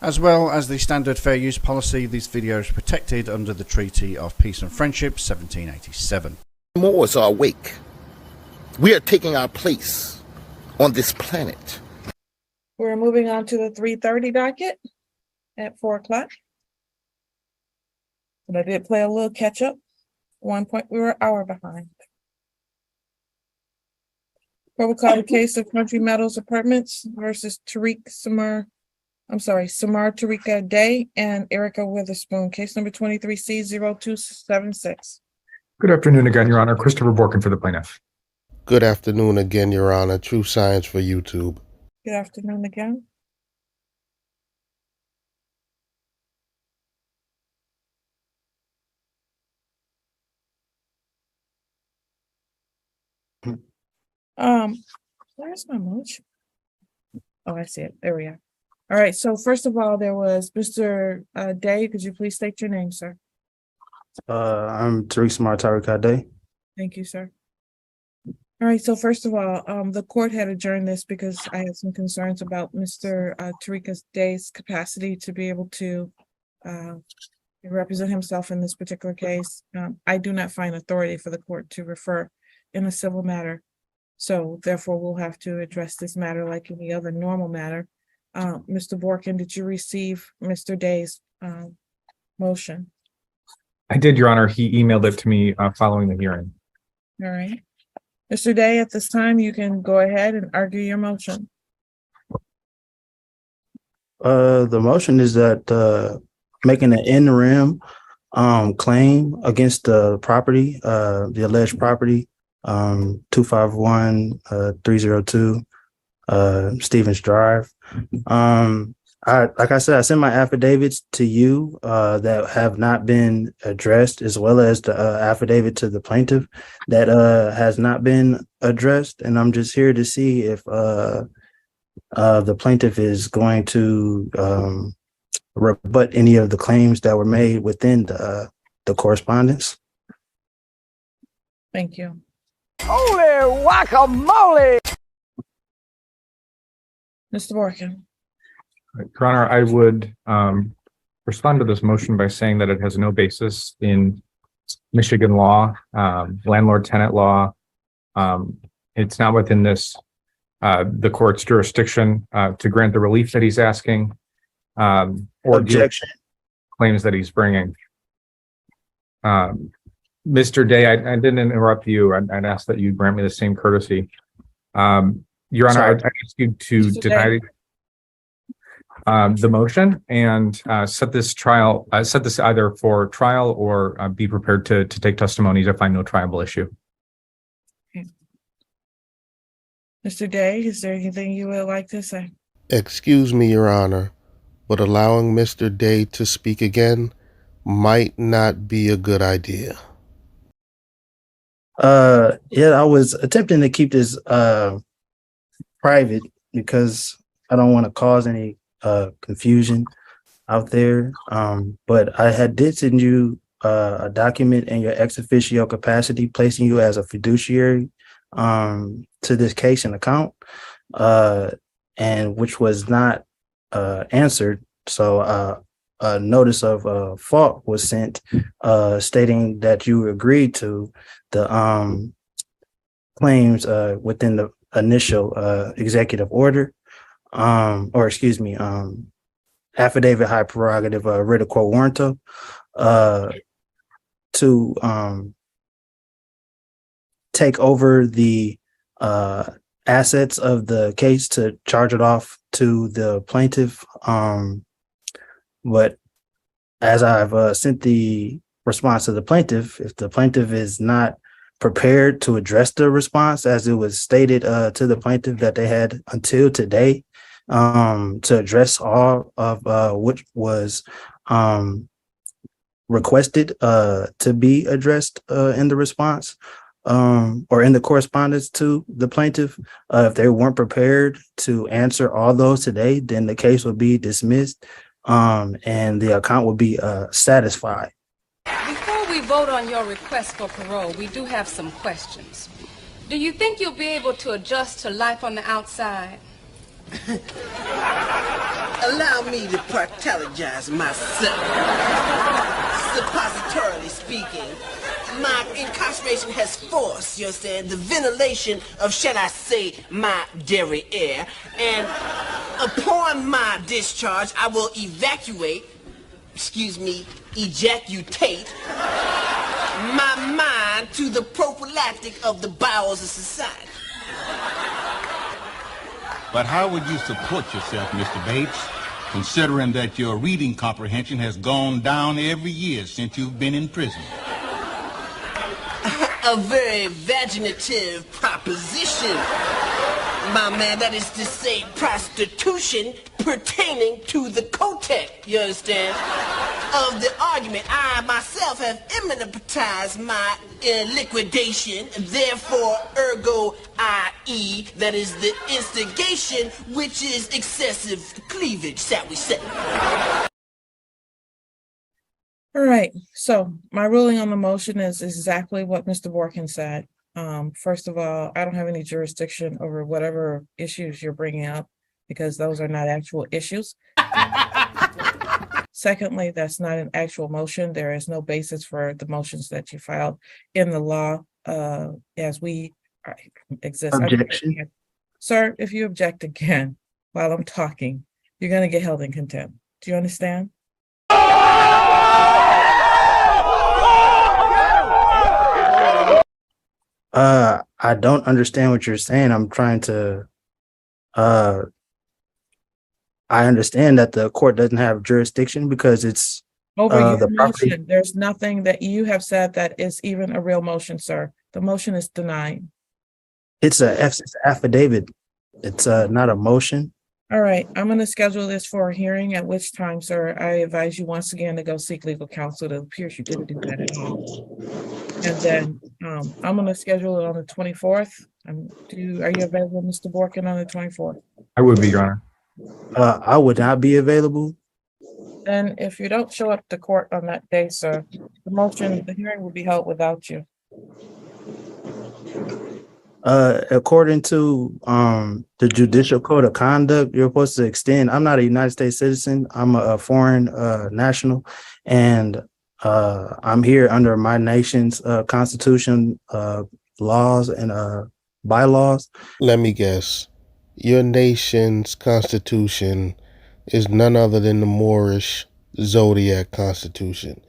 As well as the standard fair use policy, these videos are protected under the Treaty of Peace and Friendship, 1787. Moors are awake. We are taking our place on this planet. We're moving on to the 3:30 docket at 4 o'clock. And I did play a little catch up. 1 point, we were an hour behind. What we call the case of Country Meadows Apartments versus Samar Tarika Day and Erica Witherspoon. Case number 23C0276. Good afternoon again, Your Honor. Christopher Borkin for the plaintiff. Good afternoon again, Your Honor. True Science for YouTube. Good afternoon again. Where's my motion? Oh, I see it. There we are. All right. So first of all, there was Mr. Day. Could you please state your name, sir? I'm Samar Tarika Day. Thank you, sir. All right. So first of all, the court had adjourned this because I had some concerns about Mr. Tarika Day's capacity to be able to represent himself in this particular case. I do not find authority for the court to refer in a civil matter. So therefore, we'll have to address this matter like any other normal matter. Mr. Borkin, did you receive Mr. Day's motion? I did, Your Honor. He emailed it to me following the hearing. All right. Mr. Day, at this time, you can go ahead and argue your motion. The motion is that making an interim claim against the property, the alleged property, 251-302 Stevens Drive. Like I said, I sent my affidavits to you that have not been addressed, as well as the affidavit to the plaintiff that has not been addressed. And I'm just here to see if the plaintiff is going to rebut any of the claims that were made within the correspondence. Thank you. Holy guacamole! Mr. Borkin. Your Honor, I would respond to this motion by saying that it has no basis in Michigan law, landlord-tenant law. It's not within the court's jurisdiction to grant the relief that he's asking or Objection. Claims that he's bringing. Mr. Day, I didn't interrupt you. I'd ask that you grant me the same courtesy. Your Honor, I'd ask you to Mr. deny the motion and set this either for trial or be prepared to take testimonies if I find no triable issue. Okay. Mr. Day, is there anything you would like to say? Excuse me, Your Honor, but allowing Mr. Day to speak again might not be a good idea. Yeah, I was attempting to keep this private because I don't want to cause any confusion out there. But I did send you a document in your ex officio capacity, placing you as a fiduciary to this case and account, and which was not answered. So a notice of fault was sent stating that you agreed to the claims within the initial executive order, affidavit high prerogative writ of quo warranto to take over the assets of the case to charge it off to the plaintiff. But as I've sent the response to the plaintiff, if the plaintiff is not prepared to address the response, as it was stated to the plaintiff that they had until today to address all of which was requested to be addressed in the response or in the correspondence to the plaintiff. If they weren't prepared to answer all those today, then the case would be dismissed and the account will be satisfied. Before we vote on your request for parole, we do have some questions. Do you think you'll be able to adjust to life on the outside? Allow me to partologize myself. Suppositorily speaking, my incarceration has forced, you understand, the ventilation of, shall I say, my derriere. And upon my discharge, I will ejaculate my mind to the prophylactic of the bowels of society. But how would you support yourself, Mr. Bates, considering that your reading comprehension has gone down every year since you've been in prison? A very vaginative proposition, my man. That is to say, prostitution pertaining to the cotex, you understand, of the argument. I myself have imminentized my liquidation, therefore, ergo, i.e., that is the instigation, which is excessive cleavage, shall we say. All right, so my ruling on the motion is exactly what Mr. Borkin said. First of all, I don't have any jurisdiction over whatever issues you're bringing up because those are not actual issues. Secondly, that's not an actual motion. There is no basis for the motions that you filed in the law as we exist. Objection. Sir, if you object again while I'm talking, you're going to get held in contempt. Do you understand? I don't understand what you're saying. I'm trying to, I understand that the court doesn't have jurisdiction because it's over your the property. motion. There's nothing that you have said that is even a real motion, sir. The motion is denied. It's an affidavit. It's not a motion. All right, I'm going to schedule this for a hearing, at which time, sir, I advise you once again to go seek legal counsel. It appears you didn't do that at all. And then I'm going to schedule it on the 24th. Are you available, Mr. Borkin, on the 24th? I would be, Your Honor. I would not be available. Then if you don't show up to court on that day, sir, the hearing will be held without you. According to the Judicial Code of Conduct, you're supposed to extend. I'm not a United States citizen. I'm a foreign national, and I'm here under my nation's constitution, laws, and bylaws. Let me guess. Your nation's constitution is none other than the Moorish Zodiac Constitution.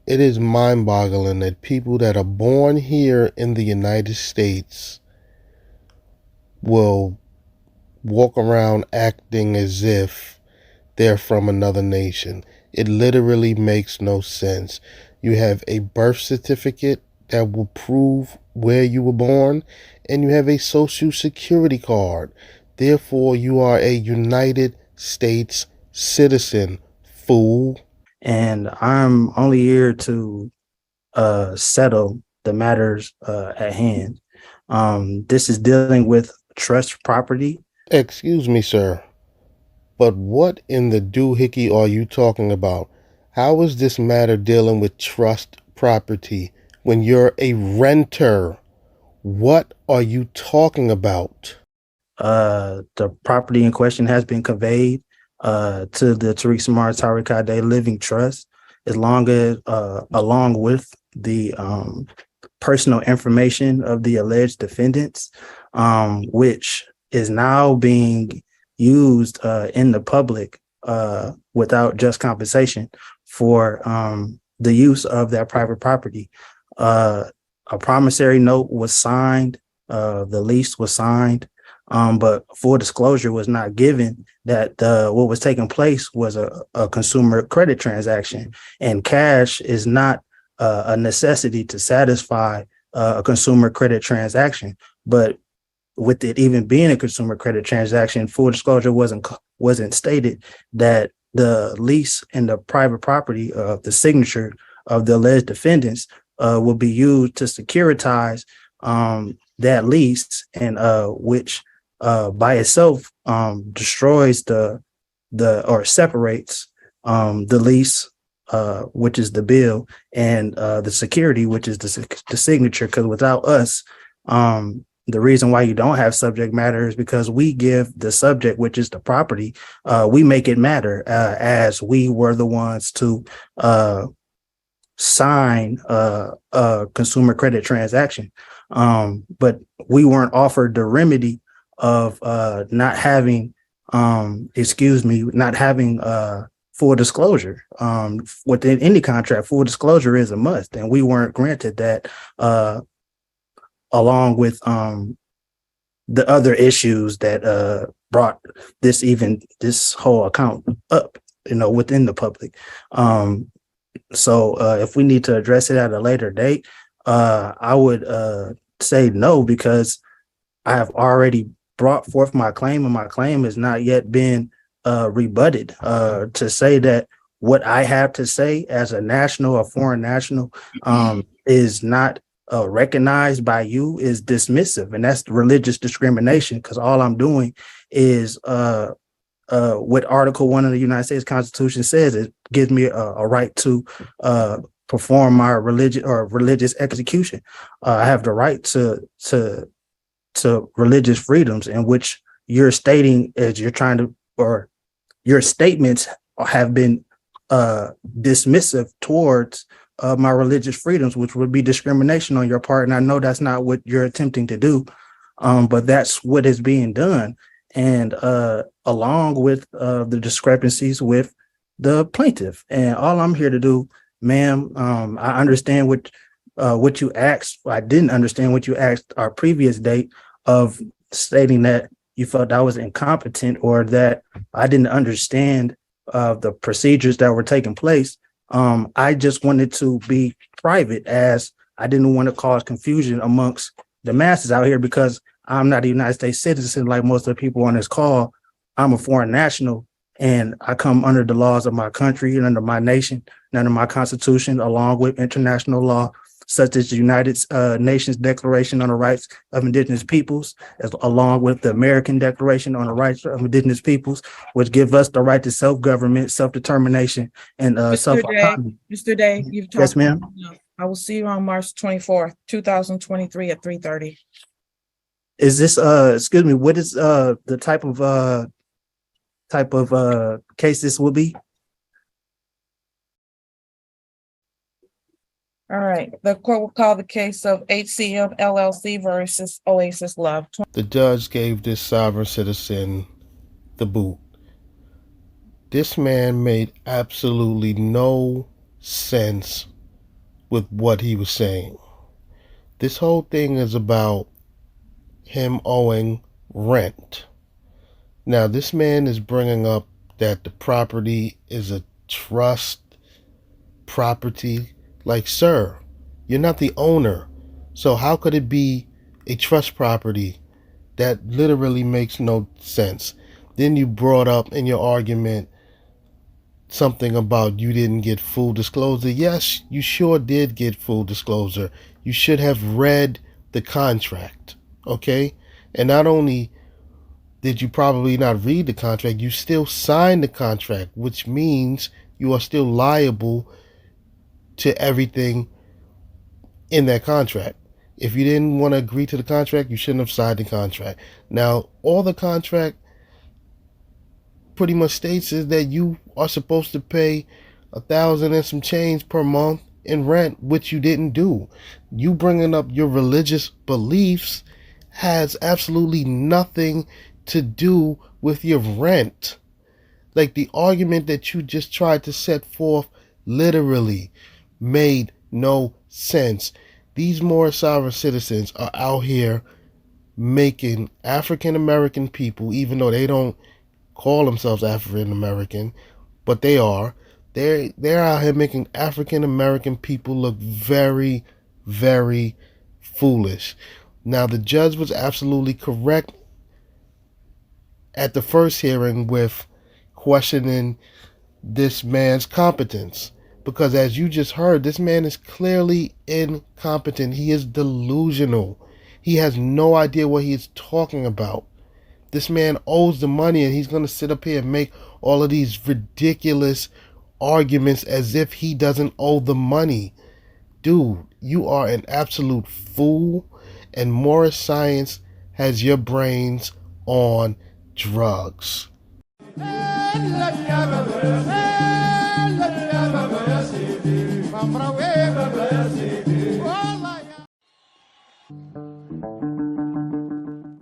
It is mind-boggling that people that are born here in the United States will walk around acting as if they're from another nation. It literally makes no sense. You have a birth certificate that will prove where you were born, and you have a social security card. Therefore, you are a United States citizen, fool. And I'm only here to settle the matters at hand. This is dealing with trust property. Excuse me, sir, but what in the doohickey are you talking about? How is this matter dealing with trust property when you're a renter? What are you talking about? The property in question has been conveyed to the Tariq Samar Tariq Living Trust, along with the personal information of the alleged defendants, which is now being used in the public without just compensation for the use of that private property. A promissory note was signed, the lease was signed, but full disclosure was not given that what was taking place was a consumer credit transaction, and cash is not a necessity to satisfy a consumer credit transaction. But with it even being a consumer credit transaction, full disclosure wasn't stated that the lease and the private property of the signature of the alleged defendants will be used to securitize that lease, and which by itself destroys or separates the lease, which is the bill, and the security, which is the signature. Because without us, the reason why you don't have subject matter is because we give the subject, which is the property, we make it matter, as we were the ones to sign a consumer credit transaction. But we weren't offered the remedy of not having full disclosure. Within any contract, full disclosure is a must, and we weren't granted that, along with the other issues that brought this whole account up, within the public. So if we need to address it at a later date, I would say no, because I have already brought forth my claim, and my claim has not yet been rebutted. To say that what I have to say as a national or foreign national is not recognized by you is dismissive, and that's religious discrimination, because all I'm doing is what Article 1 of the United States Constitution says. It gives me a right to perform my religious execution. I have the right to religious freedoms, in which you're stating, as you're trying to, or your statements have been dismissive towards my religious freedoms, which would be discrimination on your part. And I know that's not what you're attempting to do, but that's what is being done. And along with the discrepancies with the plaintiff. And all I'm here to do, ma'am, I understand what you asked. I didn't understand what you asked our previous date of stating that you felt I was incompetent, or that I didn't understand the procedures that were taking place. I just wanted to be private, as I didn't want to cause confusion amongst the masses out here, because I'm not a United States citizen like most of the people on this call. I'm a foreign national, and I come under the laws of my country and under my nation and under my constitution, along with international law, such as the United Nations Declaration on the Rights of Indigenous Peoples, along with the American Declaration on the Rights of Indigenous Peoples, which give us the right to self-government, self-determination, and self-autonomy. Mr. Day, you've talked. Yes, ma'am. I will see you on March 24th, 2023 at 3:30. Is this excuse me, what is the type of case this will be? All right, the court will call the case of HCM LLC versus Oasis Love. The judge gave this sovereign citizen the boot. This man made absolutely no sense with what he was saying. This whole thing is about him owing rent. Now, this man is bringing up that the property is a trust property. Like, sir, you're not the owner. So how could it be a trust property? That literally makes no sense. Then you brought up in your argument something about you didn't get full disclosure. Yes, you sure did get full disclosure. You should have read the contract, okay? And not only did you probably not read the contract, you still signed the contract, which means you are still liable to everything in that contract. If you didn't want to agree to the contract, you shouldn't have signed the contract. Now, all the contract pretty much states is that you are supposed to pay $1,000 and some change per month in rent, which you didn't do. You bringing up your religious beliefs has absolutely nothing to do with your rent. Like, the argument that you just tried to set forth literally made no sense. These Moorish sovereign citizens are out here making African American people, even though they don't call themselves African American, but they are. They're out here making African American people look very, very foolish. Now, the judge was absolutely correct at the first hearing with questioning this man's competence. Because as you just heard, this man is clearly incompetent. He is delusional. He has no idea what he is talking about. This man owes the money, and he's going to sit up here and make all of these ridiculous arguments as if he doesn't owe the money. Dude, you are an absolute fool. and Moorish science has your brains on drugs.